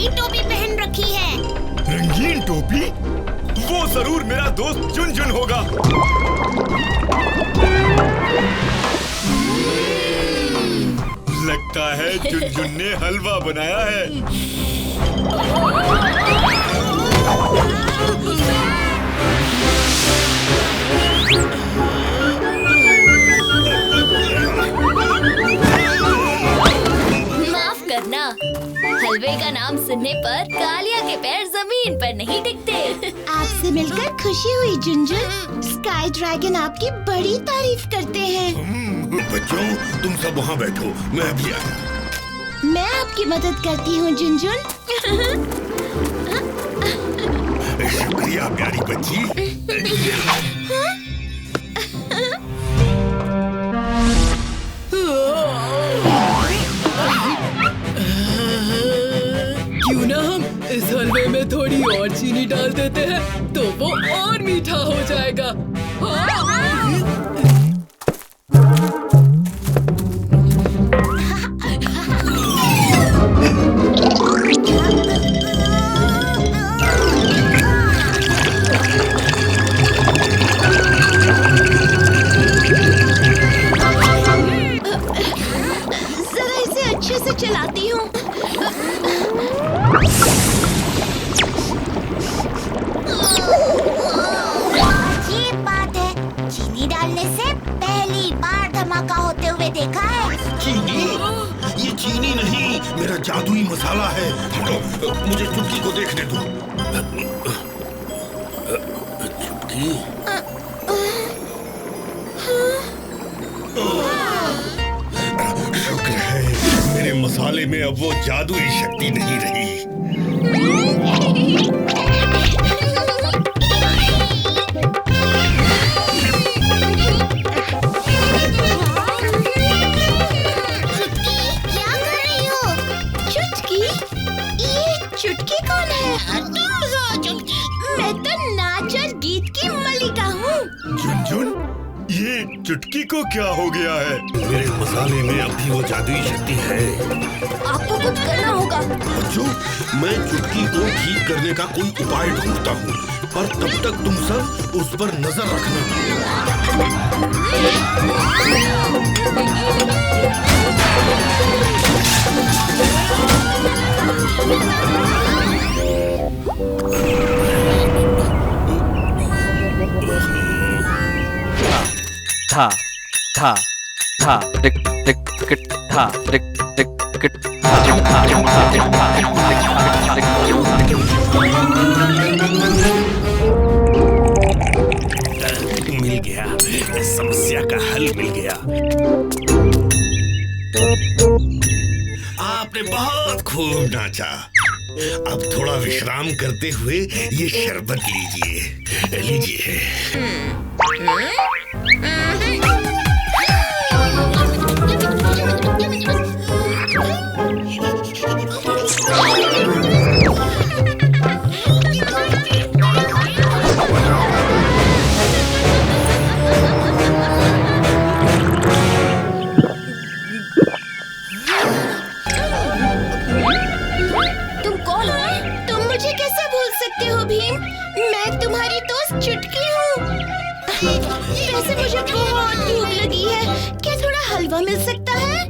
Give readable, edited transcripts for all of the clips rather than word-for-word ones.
रंगीन टोपी पहन रखी है। रंगीन टोपी? वो जरूर मेरा दोस्त झुनझुन होगा। लगता है झुनझुन ने हलवा बनाया है। माफ करना, हलवे का नाम सुनने पर कालिया के पैर जमीन पर नहीं टिकते। आपसे मिलकर खुशी हुई झुनझुन। स्काई ड्रैगन आपकी बड़ी तारीफ करते हैं। बच्चों, तुम सब वहाँ बैठो, मैं अभी आया। मैं आपकी मदद करती हूँ झुनझुन। शुक्रिया प्यारी बच्ची। क्यों ना हम इस हलवे में थोड़ी और चीनी डाल देते हैं तो वो और मीठा हो जाएगा। जरा इसे अच्छे से चलाती हूँ। अजीब बात है, चीनी डालने से पहली बार धमाका होते हुए देखा है। चीनी? ये चीनी नहीं, मेरा जादुई मसाला है। हटो, मुझे चुटकी को देखने दो। चुटकी? शुक्र है मेरे मसाले में अब वो जादुई शक्ति नहीं रही। क्या कर रही हो? चुटकी? ये चुटकी कौन है? चुटकी। मैं तो नाच और गीत की मलिका हूँ। झुनझुन, ये चुटकी को क्या हो गया है? मेरे मसाले में अब भी वो जादुई शक्ति है। आपको कुछ करना होगा। बच्चों, मैं चुटकी को ठीक करने का कोई उपाय ढूंढता हूँ, पर तब तक तुम सब उस पर नजर रखना। था था था टिक टिक टिक था टिक टिक टिक था टिक था टिक था टिक मिल गया, इस समस्या का हल मिल गया। आपने बहुत खूब नाचा। अब थोड़ा विश्राम करते हुए ये शरबत लीजिए। लीजिए। तुम कौन हो? तुम मुझे कैसे भूल सकते हो भीम? मैं तुम्हारी दोस्त चुटकी हूँ। वैसे मुझे बहुत भूख लगी है, क्या थोड़ा हलवा मिल सकता है?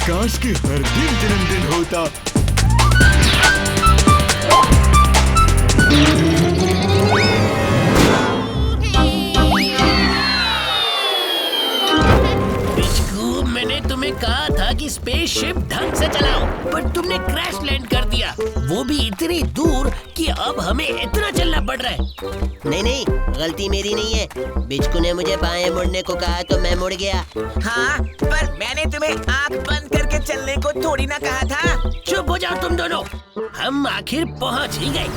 काश कि हर दिन जन्मदिन होता। बिच्छू, मैंने तुम्हें कहा था कि स्पेसशिप ढंग से चलाओ, पर तुमने क्रैश लैंड कर दिया, वो भी इतनी दूर कि अब हमें इतना चलना पड़ रहा है। नहीं नहीं, गलती मेरी नहीं है। बिच्छू ने मुझे बाएं मुड़ने को कहा तो मैं मुड़ गया। हाँ, पर मैंने तुम्हें आँख बंद करके चलने को थोड़ी ना कहा था। चुप हो जाओ तुम दोनों, हम आखिर पहुँच ही गए।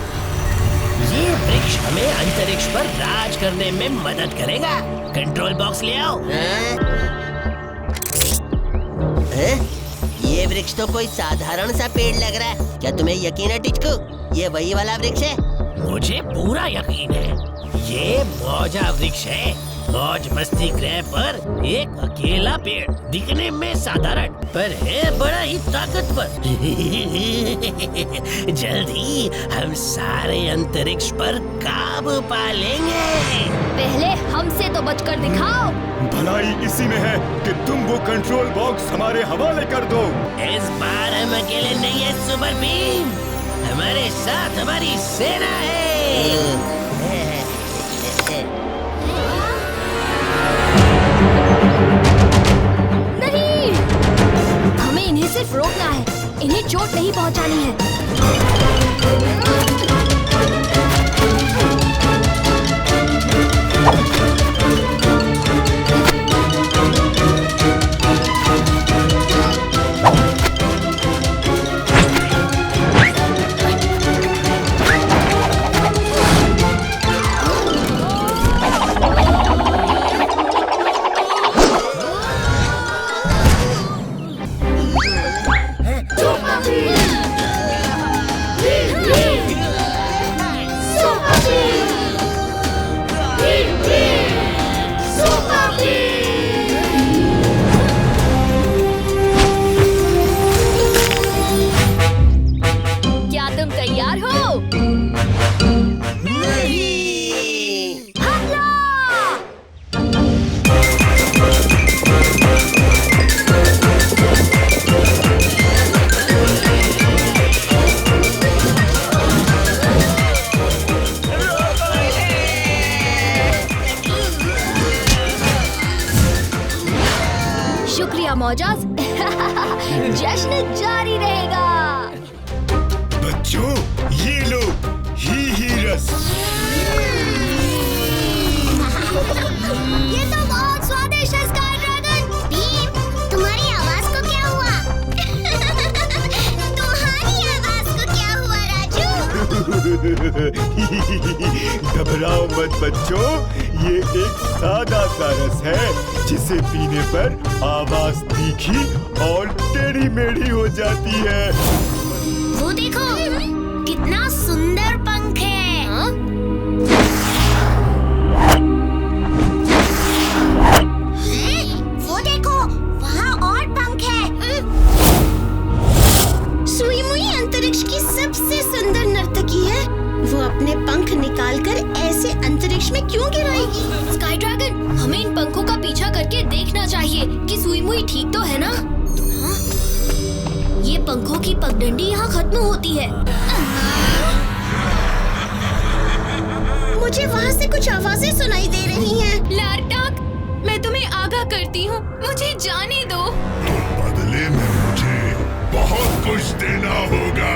ये वृक्ष हमें अंतरिक्ष पर राज करने में मदद करेगा। कंट्रोल बॉक्स ले आओ। वृक्ष तो कोई साधारण सा पेड़ लग रहा है। क्या तुम्हें यकीन है टिचकू, ये वही वाला वृक्ष है? मुझे पूरा यकीन है, ये मौजा वृक्ष है। मौज मस्ती ग्रह पर एक अकेला पेड़, दिखने में साधारण पर है बड़ा ही ताकतवर। जल्द ही हम सारे अंतरिक्ष पर काबू पा लेंगे। पहले हमसे तो बचकर दिखाओ। भलाई इसी में है कि तुम वो कंट्रोल बॉक्स हमारे हवाले कर दो। इस बार हम अकेले नहीं है सुपर बीम, हमारे साथ हमारी सेना है। नहीं, हमें इन्हें सिर्फ रोकना है, इन्हें चोट नहीं पहुंचानी है। क्या तुम तैयार हो? हमला! शुक्रिया मौजाज। जश्न जारी रहेगा। बच्चों, ये लो ही रस। ये तो बहुत स्वादिष्ट है स्काई ड्रैगन। भीम, तुम्हारी आवाज को क्या हुआ? तुम्हारी आवाज को क्या हुआ राजू? घबराओ मत बच्चों, ये एक सादा सा रस है जिसे पीने पर आवाज तीखी और टेढ़ी मेढ़ी हो जाती है। वो देखो, कितना सुंदर पंख है। हाँ? वो देखो, वहाँ और पंख है। सुई मुई अंतरिक्ष की सबसे सुंदर नर्तकी है। वो अपने पंख निकालकर ऐसे अंतरिक्ष में क्यों गिराएगी? स्काई ड्रैगन, हमें इन पंखों का पीछा करके देखना चाहिए कि सुई मुई ठीक तो है ना? हाँ? ये पंखों की पगडंडी यहाँ खत्म होती है। मुझे वहाँ से कुछ आवाजें सुनाई दे रही हैं। लार्टाक, मैं तुम्हें आगाह करती हूँ, मुझे जाने दो। बदले में मुझे बहुत कुछ देना होगा।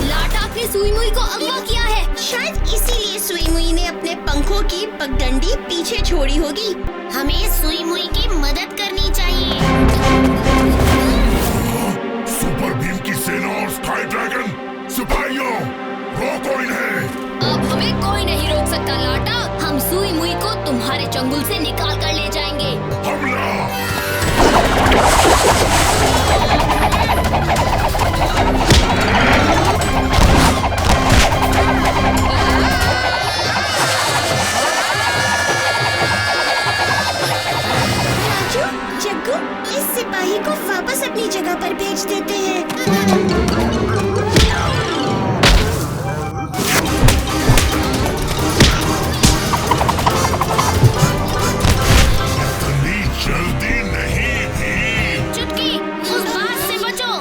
लार्टाक ने सुई मुई को अगवा किया है। शायद इसीलिए सुई मुई ने अपने पंखों की पगडंडी पीछे छोड़ी होगी। हमें सुई मुई की मदद करनी चाहिए। सुपर भीम की सेना और स्काई ड्रैगन, सिपाहियों, रोको इन्हें। अब हमें कोई नहीं रोक सकता लार्टाक। हम सुई मुई को तुम्हारे चंगुल से निकाल कर ले जाएंगे। हमला! राजू, जग्गू, इस सिपाही को वापस अपनी जगह पर भेज देते हैं। जल्दी नहीं भी। चुटकी, उस बात से बचो।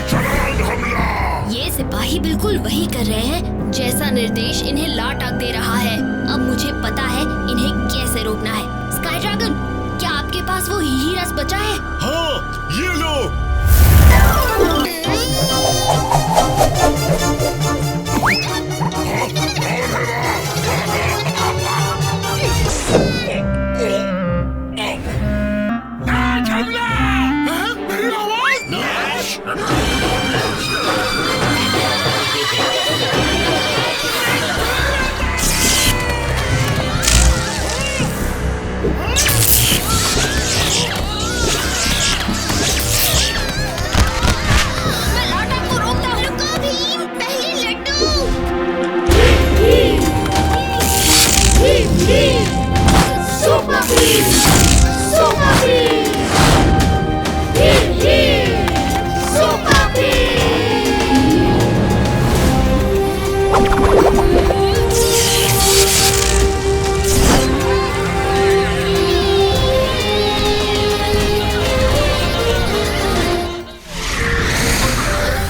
छलांग हमला! ये सिपाही बिल्कुल वही कर रहे हैं जैसा निर्देश इन्हें लार्टाक दे रहा है। अब मुझे पता है इन्हें कैसे रोकना है। स्काई ड्रैगन, क्या आपके पास वो ही रस बचा है? हाँ, ये लो।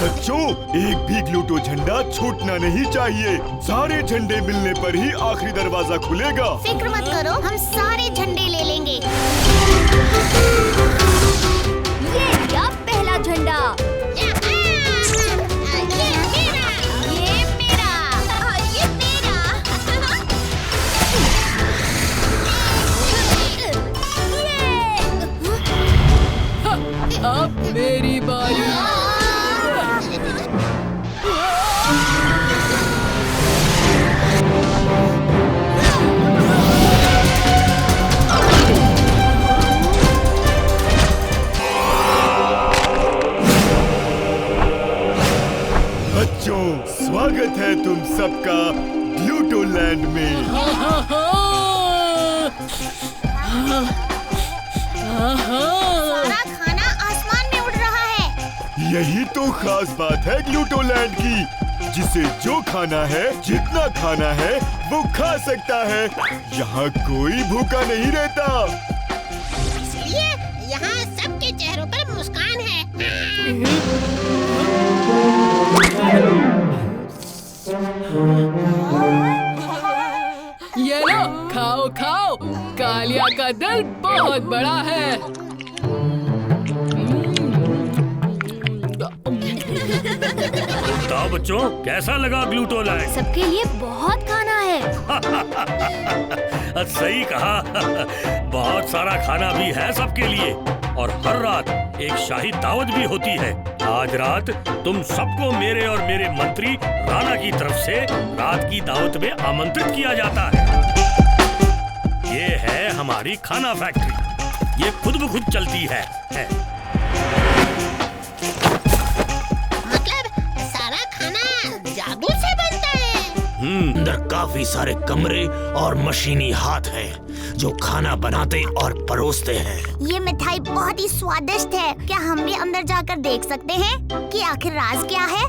बच्चों, एक भी ग्लूटो झंडा छूटना नहीं चाहिए। सारे झंडे मिलने पर ही आखिरी दरवाजा खुलेगा। फिक्र मत करो, हम सारे झंडे ले लेंगे। ये लिया पहला झंडा। ये मेरा। ये मेरा। और ये मेरा। अब मेरी बारी। बच्चों, स्वागत है तुम सबका ग्लूटो लैंड में। सारा खाना आसमान में उड़ रहा है। यही तो खास बात है ग्लूटो लैंड की। जिसे जो खाना है, जितना खाना है, वो खा सकता है। यहाँ कोई भूखा नहीं रहता। इसलिए यहाँ सबके चेहरों पर मुस्कान है। ये लो, खाओ खाओ। कालिया का दिल बहुत बड़ा है। बताओ बच्चों, कैसा लगा ग्लूटो लैंड? सबके लिए बहुत खाना है। सही कहा। बहुत सारा खाना भी है सबके लिए और हर रात एक शाही दावत भी होती है। आज रात तुम सबको मेरे और मेरे मंत्री राणा की तरफ से रात की दावत में आमंत्रित किया जाता है। ये है हमारी खाना फैक्ट्री। ये खुद ब खुद चलती है। सारा खाना जादू से बनता है। अंदर काफी सारे कमरे और मशीनी हाथ हैं जो खाना बनाते और परोसते हैं। ये मिठाई बहुत ही स्वादिष्ट है। क्या हम भी अंदर जाकर देख सकते हैं कि आखिर राज क्या है?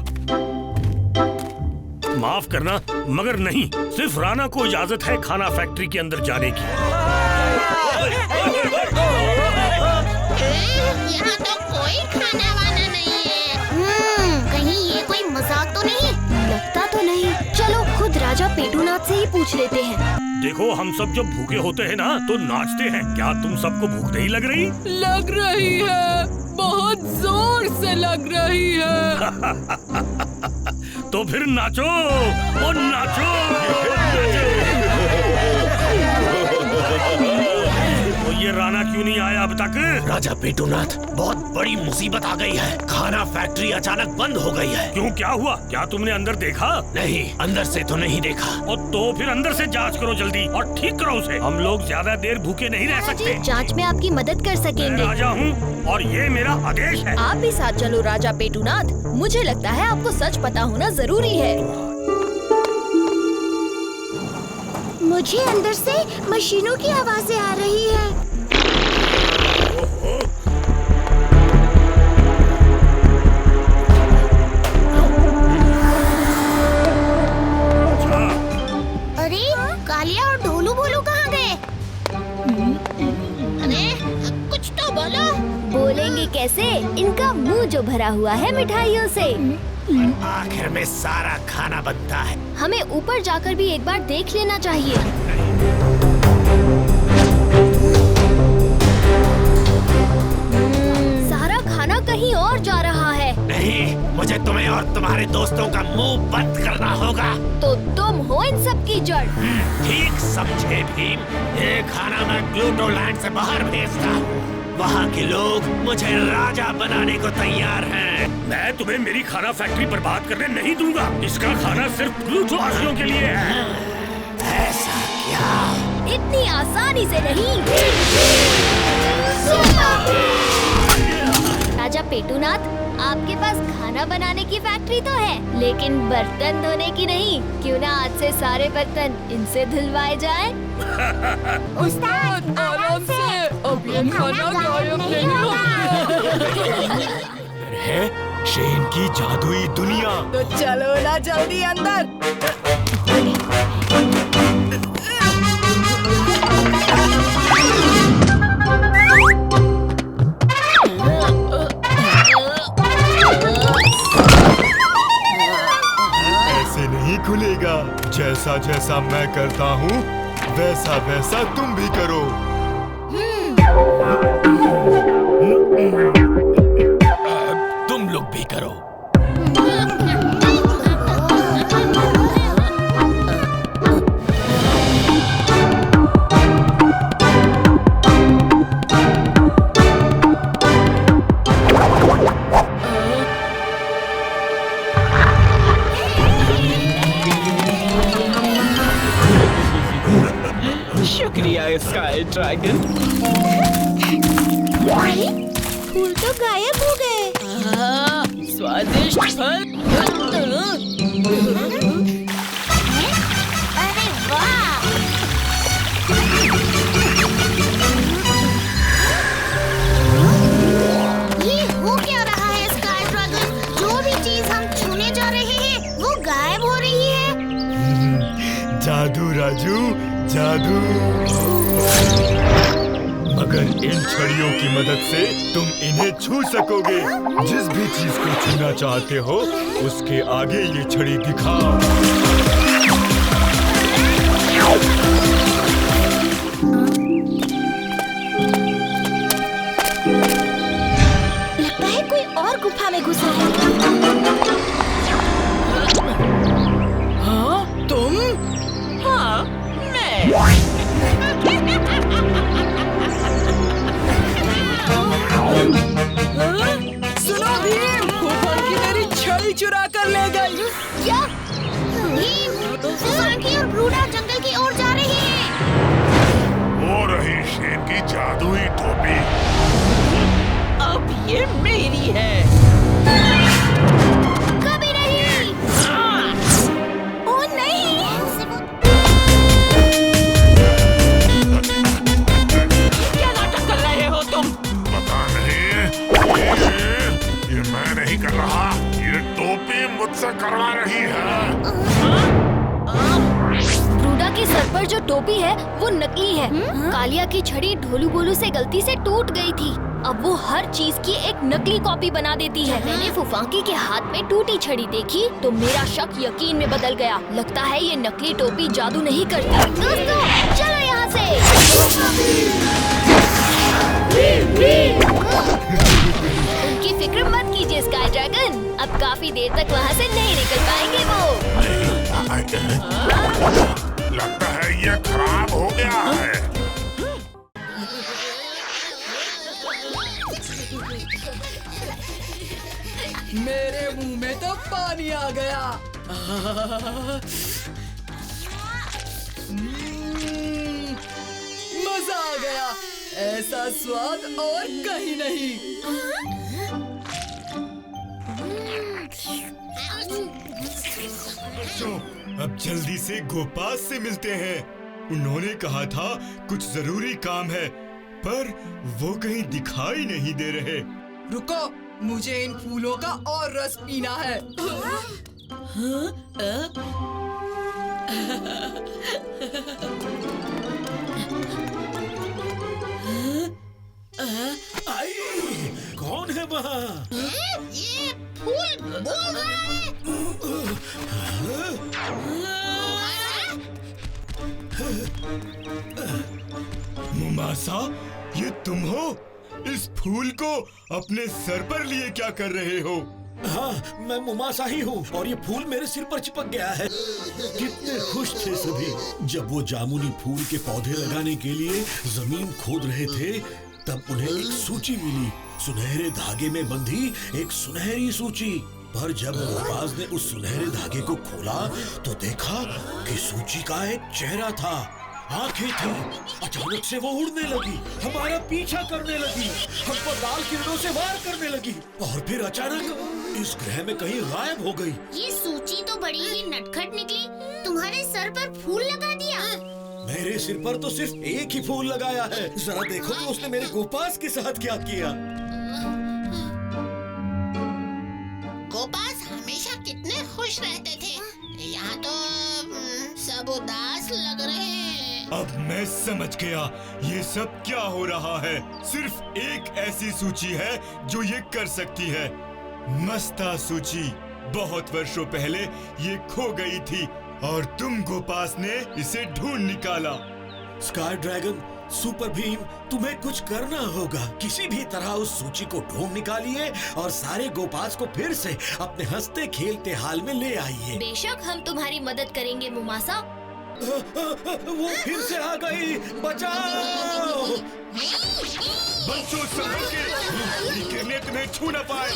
माफ करना, मगर नहीं, सिर्फ राणा को इजाजत है खाना फैक्ट्री के अंदर जाने की। यहाँ तो कोई खाना वाना नहीं है। कहीं ये कोई मजाक तो नहीं? लगता तो नहीं। चलो खुद राजा पेटूनाथ से ही पूछ लेते हैं। देखो, हम सब जब भूखे होते हैं ना तो नाचते हैं। क्या तुम सबको भूख नहीं लग रही? लग रही है, बहुत जोर से लग रही है। तो फिर नाचो और नाचो। तो ये राणा क्यों नहीं आया अब तक? राजा पेटूनाथ, बहुत बड़ी मुसीबत आ गई है। खाना फैक्ट्री अचानक बंद हो गई है। क्यों, क्या हुआ? क्या तुमने अंदर देखा? नहीं, अंदर से तो नहीं देखा। और तो फिर अंदर से जांच करो जल्दी और ठीक करो उसे। हम लोग ज्यादा देर भूखे नहीं रह सकते। जांच में आपकी मदद कर मैं सकेंगे। राजा हूँ और ये मेरा आदेश है। आप भी साथ चलो राजा पेटूनाथ। मुझे लगता है आपको सच पता होना जरूरी है। मुझे अंदर से मशीनों की आवाजें आ रही है। अरे, कालिया और ढोलू बोलू कहाँ गए? अरे, कुछ तो बोलो। बोलेंगे कैसे? इनका मुंह जो भरा हुआ है मिठाइयों से। आखिर में सारा खाना बनता है। हमें ऊपर जाकर भी एक बार देख लेना चाहिए। सारा खाना कहीं और जा रहा है। नहीं, मुझे तुम्हें और तुम्हारे दोस्तों का मुंह बंद करना होगा। तो तुम हो इन सब की जड़। ठीक समझे भीम। ये खाना मैं ग्लूटो लैंड से बाहर भेजता हूँ। वहाँ के लोग मुझे राजा बनाने को तैयार हैं। मैं तुम्हें मेरी खाना फैक्ट्री बर्बाद करने नहीं दूंगा। इसका खाना सिर्फ ग्लूटोवासियों के लिए है। ऐसा क्या? इतनी आसानी से नहीं। राजा पेटूनाथ, आपके पास खाना बनाने की फैक्ट्री तो है, लेकिन बर्तन धोने की नहीं। क्यों ना आज से सारे बर्तन इनसे धुलवाए जाएं? उस्ताद आराम से, अब ये खाना गायब नहीं होगा। है शेन की जादुई दुनिया। तो चलो ना जल्दी अंदर। ऐसे नहीं खुलेगा। जैसा जैसा मैं करता हूँ वैसा वैसा तुम भी करो। तुम लोग भी करो। शुक्रिया स्काई ड्रैगन। फूल तो गायब हो गए। स्वादिष्ट फल। अरे वाह! ये हो क्या रहा है स्काई ड्रैगन? जो भी चीज हम छूने जा रहे हैं वो गायब हो रही है। जादू राजू, जादू। मगर इन छड़ियों की मदद से तुम इन्हें छू सकोगे। जिस भी चीज को छूना चाहते हो उसके आगे ये छड़ी दिखाओ। लगता है कोई और गुफा में घुसा है। हाँ तुम? हाँ मैं। सुनो भीम, फूफांकी मेरी छड़ी चुरा कर ले गई। क्या? भीम, फूफांकी और ब्रूडा जंगल की ओर जा रहे हैं। वो रही शेन की जादुई टोपी। अब ये मेरी है। कभी नहीं। ओ नहीं। क्या नाटक कर रहे हो तुम? पता नहीं। ये मैं नहीं कर रहा। ये टोपी मुझसे करवा रही है। ब्रूडा के सर पर जो टोपी है वो नकली है। कालिया की छड़ी ढोलू बोलू से गलती से टूट गई थी। अब वो हर चीज की एक नकली कॉपी बना देती है। मैंने फूफांकी के हाथ में टूटी छड़ी देखी तो मेरा शक यकीन में बदल गया। लगता है ये नकली टोपी जादू नहीं करती। दोस्तों चलो यहाँ से। उनकी फिक्र मत कीजिए स्काई ड्रैगन, अब काफी देर तक वहाँ से नहीं निकल पाएंगे वो। लगता है ये खराब हो गया है। मेरे मुंह में तो पानी आ गया। मजा आ गया। ऐसा स्वाद और कहीं नहीं। तो अब जल्दी से गोपास से मिलते हैं। उन्होंने कहा था कुछ जरूरी काम है, पर वो कहीं दिखाई नहीं दे रहे। रुको, मुझे इन फूलों का और रस पीना है। कौन है वहाँ? ये फूल बोल रहा है। मुमासा, ये तुम हो? इस फूल को अपने सर पर लिए क्या कर रहे हो? हाँ, मैं मुमासा ही हूँ और ये फूल मेरे सिर पर चिपक गया है। कितने खुश थे सभी जब वो जामुनी फूल के पौधे लगाने के लिए जमीन खोद रहे थे। तब उन्हें एक सूची मिली, सुनहरे धागे में बंधी एक सुनहरी सूची। पर जब मुमताज ने उस सुनहरे धागे को खोला तो देखा कि सूची का एक चेहरा था। आंखें थी, अचानक से वो उड़ने लगी, हमारा पीछा करने लगी, हम पर लाल किरणों से वार करने लगी और फिर अचानक इस ग्रह में कहीं गायब हो गई। ये सूची तो बड़ी ही नटखट निकली। तुम्हारे सर पर फूल लगा दिया। मेरे सिर पर तो सिर्फ एक ही फूल लगाया है। जरा देखो तो उसने मेरे गोपास के साथ क्या किया। गोपास हमेशा कितने खुश रहते थे। यहाँ तो सब उदास लग रहे हैं। अब मैं समझ गया ये सब क्या हो रहा है। सिर्फ एक ऐसी सूची है जो ये कर सकती है। मस्ता सूची। बहुत वर्षों पहले ये खो गई थी और तुम गोपास ने इसे ढूंढ निकाला। स्काई ड्रैगन, सुपर भीम, तुम्हें कुछ करना होगा। किसी भी तरह उस सूची को ढूंढ निकालिए और सारे गोपास को फिर से अपने हंसते खेलते हाल में ले आइए। बेशक हम तुम्हारी मदद करेंगे मुमासा। वो फिर से आ गई, बचाओ! बच्चों संभल के, ये किरणें तुम्हें छू न पाए।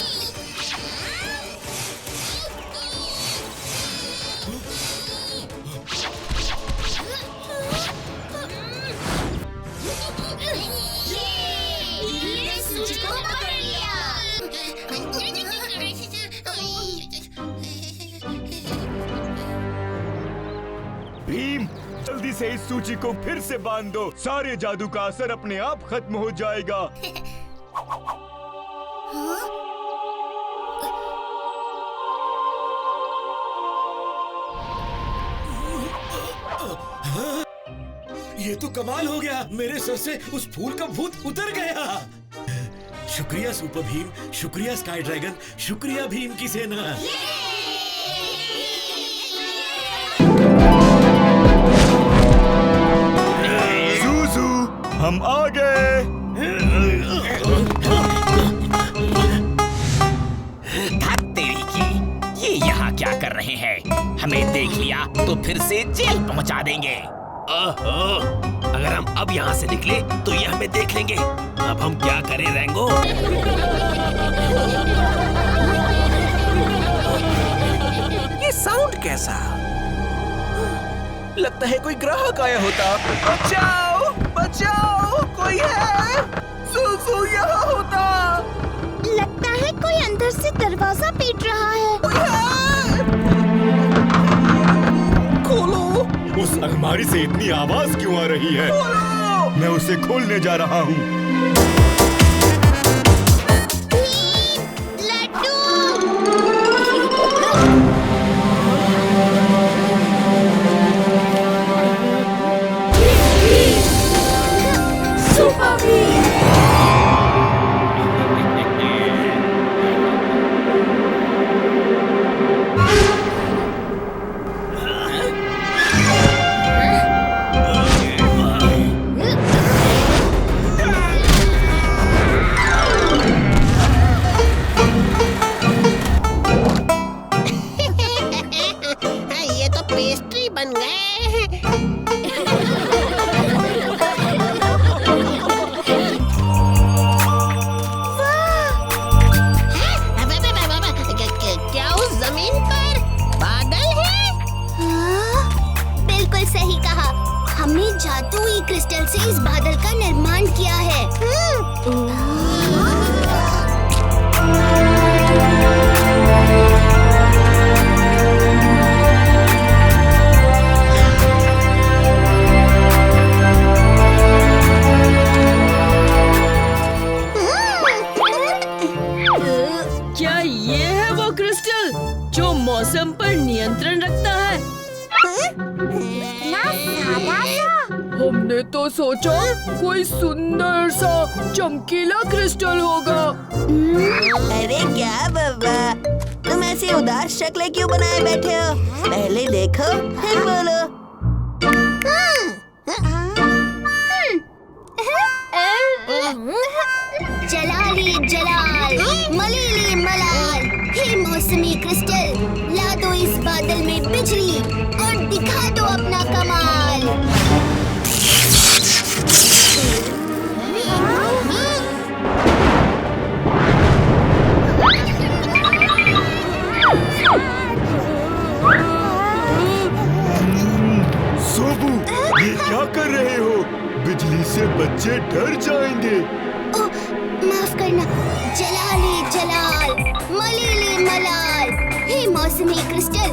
भीम, जल्दी से इस सूची को फिर से बांध दो। सारे जादू का असर अपने आप खत्म हो जाएगा। ये तो कमाल हो गया। मेरे सर से उस फूल का भूत उतर गया। शुक्रिया सुपर भीम, शुक्रिया स्काई ड्रैगन, शुक्रिया भीम की सेना। ज़ूज़ू, हम आ गए। तेरी की, ये यहाँ क्या कर रहे हैं? हमें देख लिया तो फिर से जेल पहुँचा देंगे। ओहो, अगर हम अब यहाँ से निकले तो ये हमें देख लेंगे। अब हम क्या करें रैंगो? ये साउंड कैसा? लगता है कोई ग्राहक आया होता। बचाओ, बचाओ, कोई है? ज़ूज़ू यहाँ होता। लगता है कोई अंदर से दरवाजा पीट रहा है। कोई है? खोलो। उस अलमारी से इतनी आवाज क्यों आ रही है? मैं उसे खोलने जा रहा हूँ। ये तो पेस्ट्री बन गए। क्या उस जमीन पर बादल है? बिल्कुल सही कहा। हमने जादुई क्रिस्टल से इस बादल का निर्माण किया है। क्या ये है वो क्रिस्टल जो मौसम पर नियंत्रण रखता है? हमने तो सोचा कोई सुंदर सा चमकीला क्रिस्टल होगा। अरे क्या बाबा, तुम ऐसी उदास शक्लें क्यों बनाए बैठे हो? पहले देखो फिर बोलो। जलाली जलाल, मलीली मलाल, हे मौसमी क्रिस्टल, ला दो इस बादल में बिजली और दिखा दो अपना कमाल। सोबू, ये क्या कर इससे बच्चे डर जाएंगे। ओह, माफ करना। जलाली जलाल, मलीली मलाल। हे मौसमी क्रिस्टल,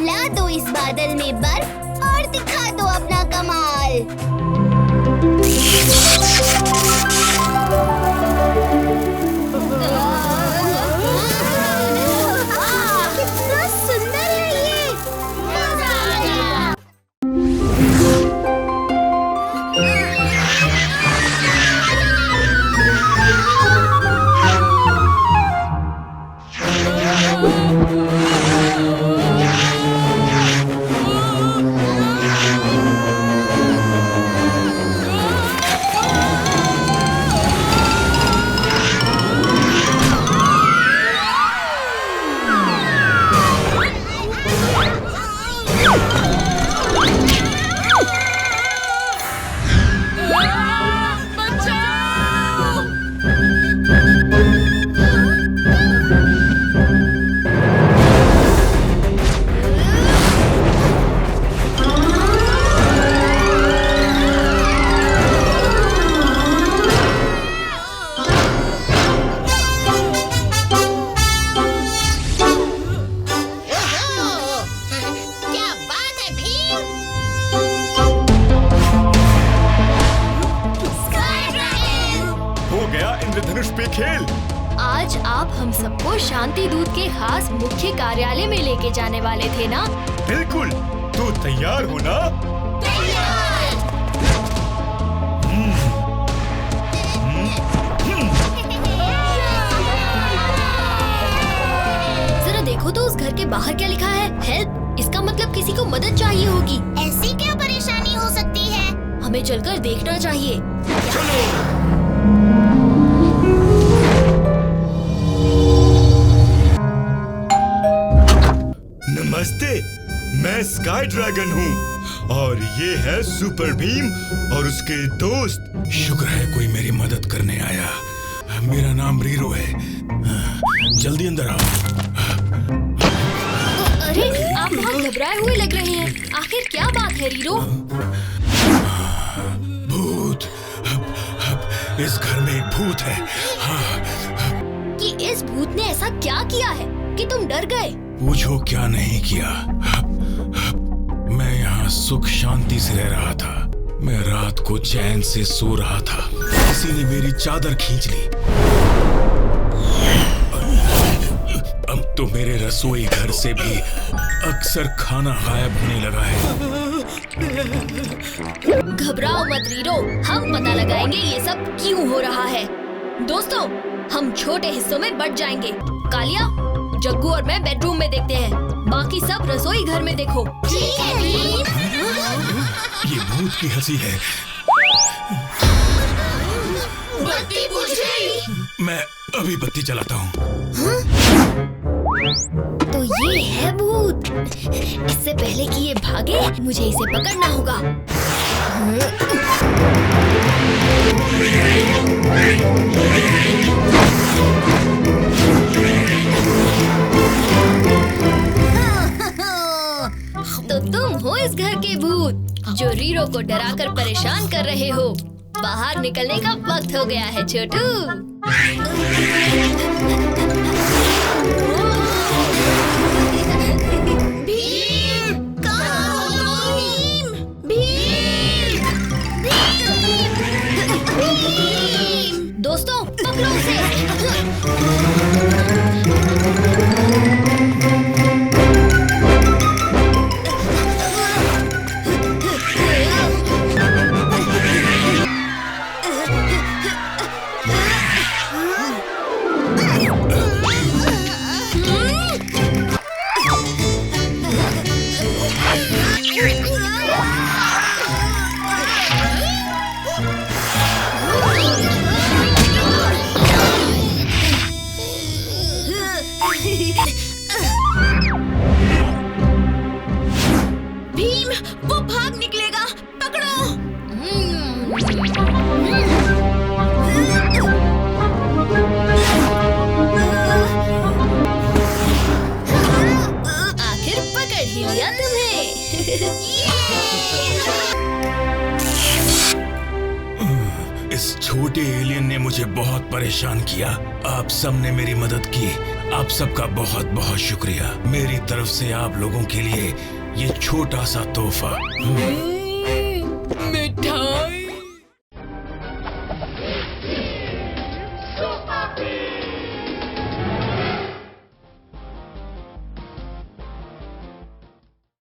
ला दो इस बादल में बर्फ और दिखा दो अपना कमाल। कितना सुंदर है ये। मजा आ गया। आज आप हम सबको शांति दूत के खास मुख्य कार्यालय में लेके जाने वाले थे ना? बिल्कुल। तू तैयार हो ना? जरा देखो तो उस घर के बाहर क्या लिखा है? हेल्प। इसका मतलब किसी को मदद चाहिए होगी। ऐसी क्या परेशानी हो सकती है? हमें चलकर देखना चाहिए। नमस्ते, मैं स्काई ड्रैगन हूँ और ये है सुपर भीम और उसके दोस्त। शुक्र है कोई मेरी मदद करने आया। मेरा नाम रीरो है। जल्दी अंदर आओ। अरे, आप बहुत घबराए हुए लग रहे हैं। आखिर क्या बात है रीरो? भूत। इस घर में एक भूत है। कि इस भूत ने ऐसा क्या किया है कि तुम डर गए? पूछो क्या नहीं किया। मैं यहाँ सुख शांति से रह रहा था। मैं रात को चैन से सो रहा था। किसी ने मेरी चादर खींच ली। अब तो मेरे रसोई घर से भी अक्सर खाना गायब होने लगा है। घबराओ मत रीरो, हम पता लगाएंगे ये सब क्यों हो रहा है। दोस्तों, हम छोटे हिस्सों में बंट जाएंगे। कालिया, जग्गू और मैं बेडरूम में देखते हैं। बाकी सब रसोई घर में देखो। ठीक है भीम। ये भूत की हंसी है। बत्ती बुझ गई। मैं अभी बत्ती जलाता हूँ। तो ये है भूत। इससे पहले कि ये भागे, मुझे इसे पकड़ना होगा। तो तुम हो इस घर के भूत जो रीरो को डराकर परेशान कर रहे हो। बाहर निकलने का वक्त हो गया है छोटू। भीम, कहाँ हो भीम? भीम, भीम। दोस्तों, पकड़ो उसे। भीम, वो भाग निकलेगा। पकड़ो। आखिर पकड़ ही लिया तुम्हें। इस छोटे एलियन ने मुझे बहुत परेशान किया। आप सबने मेरी मदद की। आप सबका बहुत बहुत शुक्रिया। मेरी तरफ से आप लोगों के लिए ये छोटा सा तोहफा।